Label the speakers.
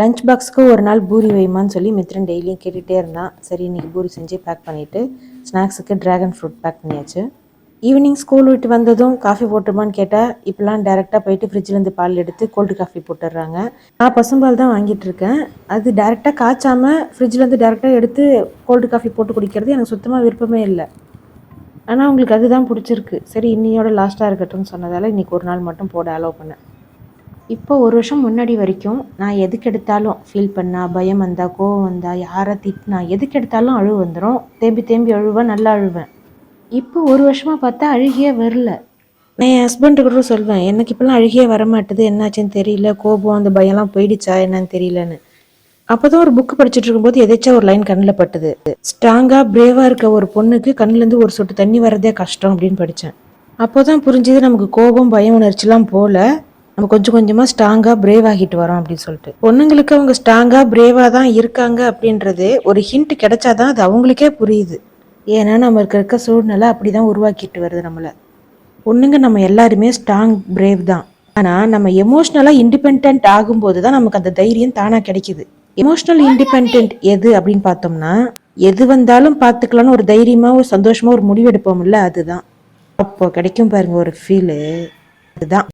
Speaker 1: Lunch பாக்ஸுக்கு ஒரு நாள் பூரி வைமான்னு சொல்லி மித்ரன் டெய்லியும் கேட்டுகிட்டே இருந்தான். சரி இன்னைக்கு பூரி செஞ்சு பேக் பண்ணிவிட்டு ஸ்நாக்ஸுக்கு ட்ராகன் ஃப்ரூட் பேக் பண்ணியாச்சு. ஈவினிங் ஸ்கூல் விட்டு வந்ததும் காஃபி போட்டுமான்னு கேட்டால் இப்போலாம் டேரெக்டாக போயிட்டு ஃப்ரிட்ஜ்லேருந்து பால் எடுத்து கோல்டு காஃபி போட்டுடுறாங்க. நான் பசும்பால் தான் வாங்கிட்டு இருக்கேன். அது டேரெக்டாக காய்ச்சாமல் ஃப்ரிட்ஜ்லேருந்து டேரெக்டாக எடுத்து கோல்டு காஃபி போட்டு குடிக்கிறது எனக்கு சுத்தமாக விருப்பமே இல்லை. ஆனால் உங்களுக்கு அதுதான் பிடிச்சிருக்கு. சரி இன்னையோட லாஸ்ட்டாக இருக்கட்டும்னு சொன்னதால் இன்றைக்கி ஒரு நாள் மட்டும் போட அலோவ் பண்ணேன். இப்போ ஒரு வருஷம் முன்னாடி வரைக்கும் நான் எதுக்கு எடுத்தாலும் ஃபீல் பண்ணா, பயம் வந்தா, கோவம் வந்தா, யாரை திட்டினா எதுக்கு எடுத்தாலும் அழுவு வந்துடும். தேம்பி தேம்பி அழுவேன், நல்லா அழுவேன். இப்போ ஒரு வருஷமாக பார்த்தா அழுகியே வரல. நான் என் ஹஸ்பண்டு கூட சொல்வேன், எனக்கு இப்போலாம் அழுகியே வரமாட்டுது, என்னாச்சுன்னு தெரியல, கோபம் அந்த பயம்லாம் போயிடுச்சா என்னன்னு தெரியலன்னு. அப்போ தான் ஒரு புக்கு படிச்சுட்டு இருக்கும்போது எதாச்சும் ஒரு லைன் கண்ணில் பட்டுது. ஸ்ட்ராங்காக பிரேவாக இருக்க ஒரு பொண்ணுக்கு கண்ணிலேருந்து ஒரு சொட்டு தண்ணி வரதே கஷ்டம் அப்படின்னு படித்தேன். அப்போ தான் புரிஞ்சுது நமக்கு கோபம் பயம் உணர்ச்சிலாம் போல நம்ம கொஞ்சம் கொஞ்சமாக ஸ்ட்ராங்காக பிரேவ் ஆகிட்டு வரோம் அப்படின்னு சொல்லிட்டு. பொண்ணுங்களுக்கு அவங்க ஸ்ட்ராங்காக பிரேவாக தான் இருக்காங்க அப்படின்றது ஒரு ஹிண்ட் கிடைச்சாதான் அது அவங்களுக்கே புரியுது. ஏன்னா நம்ம இருக்க சூழ்நிலை அப்படி தான் உருவாக்கிட்டு வருது நம்மளை. பொண்ணுங்க நம்ம எல்லாருமே ஸ்ட்ராங் பிரேவ் தான். ஆனால் நம்ம எமோஷ்னலாக இண்டிபெண்ட் ஆகும்போது தான் நமக்கு அந்த தைரியம் தானாக கிடைக்குது. எமோஷ்னல் இண்டிபெண்ட் எது அப்படின்னு பார்த்தோம்னா, எது வந்தாலும் பார்த்துக்கலான்னு ஒரு தைரியமாக ஒரு சந்தோஷமாக ஒரு முடிவெடுப்போம்ல, அதுதான். அப்போ கிடைக்கும் பாருங்க ஒரு ஃபீலு, அதுதான்.